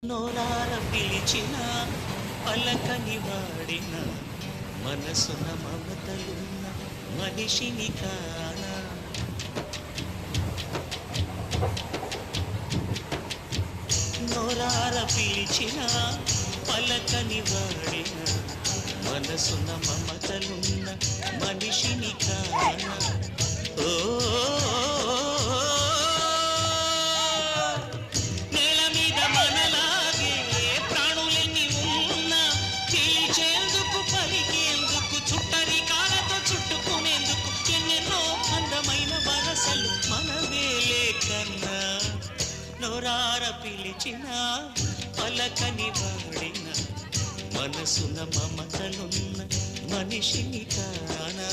నోరార పిలిచిన పలకని వాడిన మనసున మమతలున్న మనిషిని కానా. నోరార పిలిచిన పలకని వాడిన మనసున మమతలున్న మనిషిని కానా. ఓ నేల మీద మనలాగే ప్రాణులెన్ని ఉన్నా పిలిచేందుకు పలికేందుకు చుట్టరికాలతో చుట్టుకునేందుకు ఎన్నెన్నో అందమైన వరసలు మనవేలే కన్నా. నోరార పిలిచిన పలకని వాడిన మనసున మమతలున్న మనిషిని కానా.